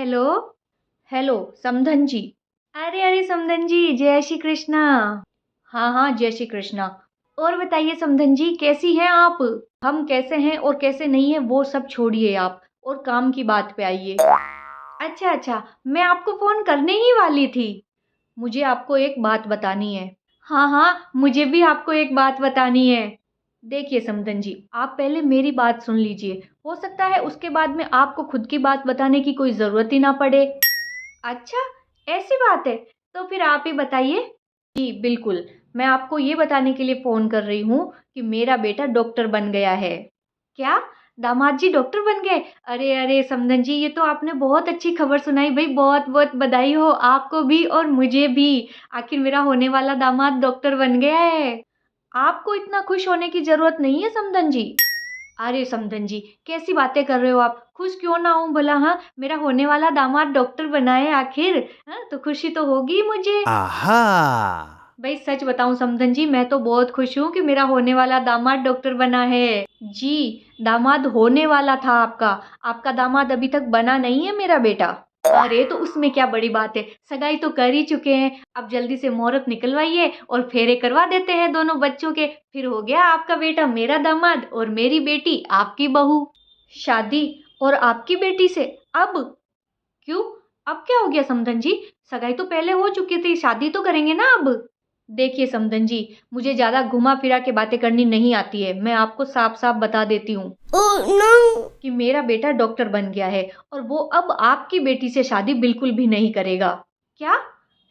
Hello. Hello समधन जी। अरे अरे समधन जी, जय श्री कृष्णा। हाँ हाँ, जय श्री कृष्णा। और बताइए समधन जी, कैसी हैं आप? हम कैसे हैं और कैसे नहीं हैं वो सब छोड़िए आप, और काम की बात पे आइए। अच्छा अच्छा, मैं आपको फोन करने ही वाली थी। मुझे आपको एक बात बतानी है। हाँ हाँ, मुझे भी आपको एक बात बतानी है। देखिए समधन जी, आप पहले मेरी बात सुन लीजिए। हो सकता है उसके बाद में आपको खुद की बात बताने की कोई जरूरत ही ना पड़े। अच्छा, ऐसी बात है? तो फिर आप ही बताइए। जी बिल्कुल, मैं आपको ये बताने के लिए फोन कर रही हूँ कि मेरा बेटा डॉक्टर बन गया है। क्या? दामाद जी डॉक्टर बन गए? अरे अरे समधन जी, ये तो आपने बहुत अच्छी खबर सुनाई भाई, बहुत बहुत बधाई हो आपको भी और मुझे भी। आखिर मेरा होने वाला दामाद डॉक्टर बन गया है। आपको इतना खुश होने की जरूरत नहीं है समधन जी। अरे समधन जी, कैसी बातें कर रहे हो आप? खुश क्यों ना हूँ भला? हाँ, मेरा होने वाला दामाद डॉक्टर बना है आखिर। हाँ, तो खुशी तो होगी मुझे। आहा। भाई सच बताऊं समधन जी, मैं तो बहुत खुश हूँ कि मेरा होने वाला दामाद डॉक्टर बना है। जी, दामाद होने वाला था आपका। आपका दामाद अभी तक बना नहीं है मेरा बेटा। अरे तो उसमें क्या बड़ी बात है, सगाई तो कर ही चुके हैं। अब जल्दी से मुहूर्त निकलवाइए और फेरे करवा देते हैं दोनों बच्चों के। फिर हो गया आपका बेटा मेरा दामाद और मेरी बेटी आपकी बहू। शादी और आपकी बेटी से? अब? क्यों? अब क्या हो गया समधन जी? सगाई तो पहले हो चुकी थी, शादी तो करेंगे ना अब। देखिए समधन जी, मुझे ज्यादा घुमा फिरा के बातें करनी नहीं आती है। मैं आपको साफ साफ बता देती हूँ कि मेरा बेटा डॉक्टर बन गया है और वो अब आपकी बेटी से शादी बिल्कुल भी नहीं करेगा। क्या?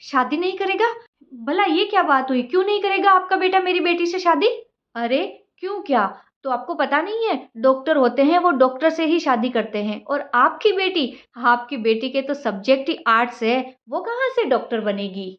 शादी नहीं करेगा? भला ये क्या बात हुई, क्यों नहीं करेगा आपका बेटा मेरी बेटी से शादी? अरे क्यों, क्या तो आपको पता नहीं है? डॉक्टर होते हैं वो डॉक्टर से ही शादी करते हैं। और आपकी बेटी के तो सब्जेक्ट ही आर्ट्स है, वो कहाँ से डॉक्टर बनेगी?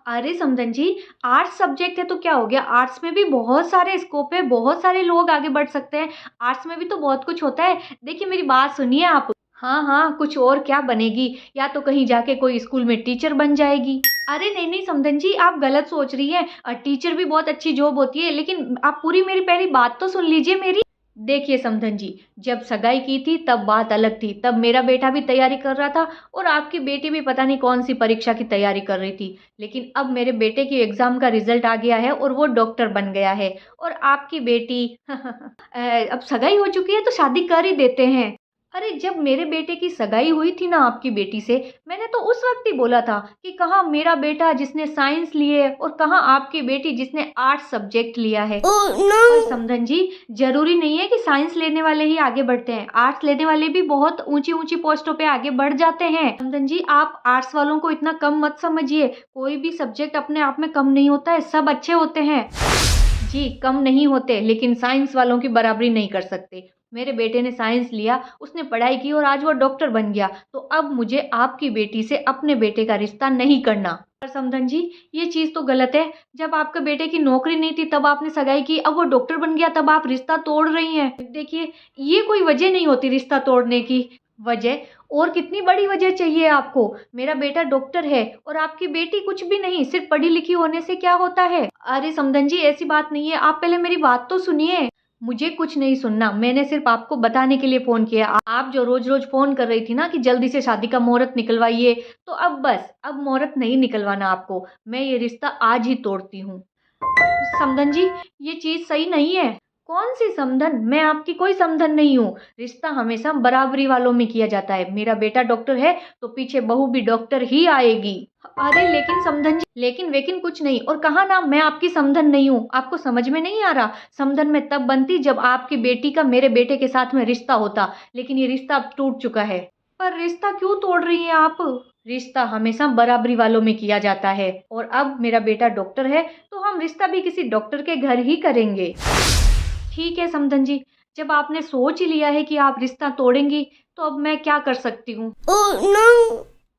अरे समधन जी, आर्ट्स सब्जेक्ट है तो क्या हो गया? आर्ट्स में भी बहुत सारे स्कोप है, बहुत सारे लोग आगे बढ़ सकते हैं। आर्ट्स में भी तो बहुत कुछ होता है। देखिए मेरी बात सुनिए आप। हाँ हाँ, कुछ और क्या बनेगी? या तो कहीं जाके कोई स्कूल में टीचर बन जाएगी। अरे नहीं नहीं समधन जी, आप गलत सोच रही हैं। टीचर भी बहुत अच्छी जॉब होती है, लेकिन आप पूरी मेरी पहली बात तो सुन लीजिए मेरी। देखिए समधन जी, जब सगाई की थी तब बात अलग थी, तब मेरा बेटा भी तैयारी कर रहा था और आपकी बेटी भी पता नहीं कौन सी परीक्षा की तैयारी कर रही थी। लेकिन अब मेरे बेटे की एग्जाम का रिजल्ट आ गया है और वो डॉक्टर बन गया है। और आपकी बेटी अब सगाई हो चुकी है तो शादी कर ही देते हैं। अरे जब मेरे बेटे की सगाई हुई थी ना आपकी बेटी से, मैंने तो उस वक्त ही बोला था कि कहाँ मेरा बेटा जिसने साइंस लिए और कहाँ आपकी बेटी जिसने आर्ट्स सब्जेक्ट लिया है। पर समधन जी, जरूरी नहीं है कि साइंस लेने वाले ही आगे बढ़ते हैं, आर्ट्स लेने वाले भी बहुत ऊंची ऊंची पोस्टों पे आगे बढ़ जाते हैं। समधन जी, आप आर्ट्स वालों को इतना कम मत समझिए। कोई भी सब्जेक्ट अपने आप में कम नहीं होता है, सब अच्छे होते हैं। जी कम नहीं होते, लेकिन साइंस वालों की बराबरी नहीं कर सकते। मेरे बेटे ने साइंस लिया, उसने पढ़ाई की और आज वो डॉक्टर बन गया। तो अब मुझे आपकी बेटी से अपने बेटे का रिश्ता नहीं करना। पर समधन जी, ये चीज तो गलत है। जब आपके बेटे की नौकरी नहीं थी तब आपने सगाई की, अब वो डॉक्टर बन गया तब आप रिश्ता तोड़ रही हैं। देखिए, ये कोई वजह नहीं होती रिश्ता तोड़ने की। वजह? और कितनी बड़ी वजह चाहिए आपको? मेरा बेटा डॉक्टर है और आपकी बेटी कुछ भी नहीं, सिर्फ पढ़ी लिखी होने से क्या होता है? अरे समधन जी, ऐसी बात नहीं है, आप पहले मेरी बात तो सुनिए। मुझे कुछ नहीं सुनना, मैंने सिर्फ आपको बताने के लिए फोन किया। आप जो रोज रोज फोन कर रही थी ना कि जल्दी से शादी का मुहूर्त निकलवाइए, तो अब बस, अब मुहूर्त नहीं निकलवाना आपको। मैं ये रिश्ता आज ही तोड़ती हूँ। समधन जी, ये चीज सही नहीं है। कौन सी समधन? मैं आपकी कोई समधन नहीं हूँ। रिश्ता हमेशा बराबरी वालों में किया जाता है। मेरा बेटा डॉक्टर है तो पीछे बहू भी डॉक्टर ही आएगी। अरे लेकिन समधन जी, लेकिन वेकिन कुछ नहीं। और कहा ना मैं आपकी समधन नहीं हूँ, आपको समझ में नहीं आ रहा? समधन मैं तब बनती जब आपकी बेटी का मेरे बेटे के साथ में रिश्ता होता, लेकिन ये रिश्ता अब टूट चुका है। पर रिश्ता क्यों तोड़ रही हैं आप? रिश्ता हमेशा बराबरी वालों में किया जाता है और अब मेरा बेटा डॉक्टर है तो हम रिश्ता भी किसी डॉक्टर के घर ही करेंगे। ठीक है समधन जी, जब आपने सोच ही लिया है कि आप रिश्ता तोड़ेंगी तो अब मैं क्या कर सकती हूँ?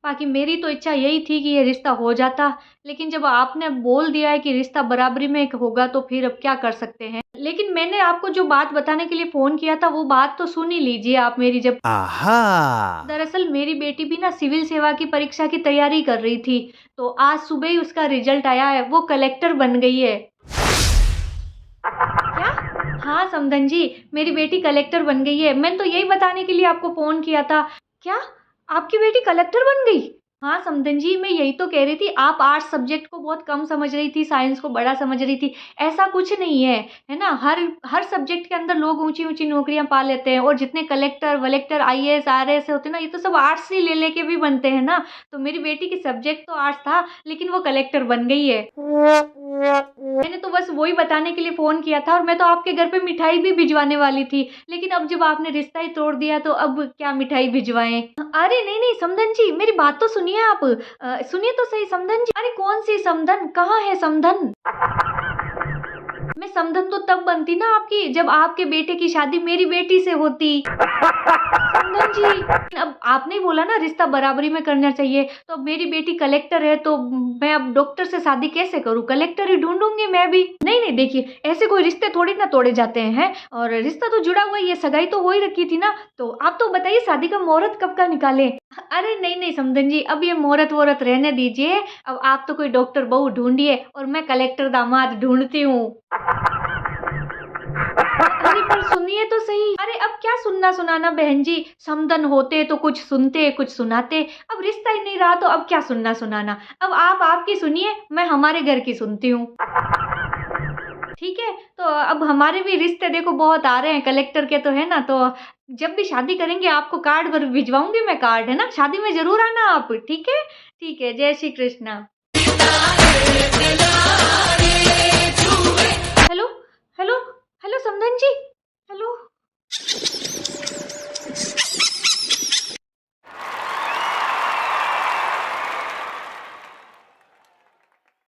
बाकी मेरी तो इच्छा यही थी कि ये रिश्ता हो जाता, लेकिन जब आपने बोल दिया है कि रिश्ता बराबरी में होगा तो फिर अब क्या कर सकते हैं। लेकिन मैंने आपको जो बात बताने के लिए फोन किया था वो बात तो सुन ही लीजिए आप मेरी। जब आहा। दरअसल मेरी बेटी भी ना सिविल सेवा की परीक्षा की तैयारी कर रही थी, तो आज सुबह ही उसका रिजल्ट आया है, वो कलेक्टर बन गई है। क्या? हाँ समधन जी, मेरी बेटी कलेक्टर बन गई है। मैंने तो यही बताने के लिए आपको फोन किया था। क्या? आपकी बेटी कलेक्टर बन गई? हाँ समधन जी, मैं यही तो कह रही थी, आप आर्ट्स सब्जेक्ट को बहुत कम समझ रही थी, साइंस को बड़ा समझ रही थी। ऐसा कुछ नहीं है ना? हर हर सब्जेक्ट के अंदर लोग ऊंची ऊंची नौकरियां पा लेते हैं, और जितने कलेक्टर वलेक्टर आईएएस आरएएस होते हैं ना, ये तो सब आर्ट्स ही ले लेके भी बनते हैं ना। तो मेरी बेटी की सब्जेक्ट तो आर्ट्स था, लेकिन वो कलेक्टर बन गई है। मैंने तो बस वही बताने के लिए फोन किया था, और मैं तो आपके घर पे मिठाई भी भिजवाने वाली थी, लेकिन अब जब आपने रिश्ता ही तोड़ दिया तो अब क्या मिठाई भिजवाएं? अरे नहीं नहीं समधन जी, मेरी बात तो सुनिए आप। सुनिए तो सही समधन जी। अरे कौन सी समधन, कहाँ है समधन? मैं समधन तो तब बनती ना आपकी, जब आपके बेटे की शादी मेरी बेटी से होती। समधन जी, अब आपने ही बोला ना रिश्ता बराबरी में करना चाहिए, तो अब मेरी बेटी कलेक्टर है, तो मैं अब डॉक्टर से शादी कैसे करूं? कलेक्टर ही ढूंढूंगी मैं भी। नहीं नहीं देखिए, ऐसे कोई रिश्ते थोड़ी ना तोड़े जाते हैं, और रिश्ता तो जुड़ा हुआ है, ये सगाई तो हो ही रखी थी ना। तो आप तो बताइए शादी का मुहूर्त कब का निकाले? अरे नहीं नहीं समधन जी, अब ये मुहूर्त वोहरत रहने दीजिए। अब आप तो कोई डॉक्टर बहू ढूंढिए, और मैं कलेक्टर दामाद ढूंढती हूँ। अरे पर सुनिए तो सही। अरे अब क्या सुनना सुनाना बहन जी, समधन होते तो कुछ सुनते कुछ सुनाते, अब रिश्ता ही नहीं रहा तो अब क्या सुनना सुनाना। अब आप आपकी सुनिए, मैं हमारे घर की सुनती हूँ। ठीक है, तो अब हमारे भी रिश्ते देखो बहुत आ रहे हैं कलेक्टर के, तो है ना? तो जब भी शादी करेंगे आपको कार्ड पर भिजवाऊंगी मैं, कार्ड है ना, शादी में जरूर आना आप। ठीक है, ठीक है, जय श्री कृष्णा।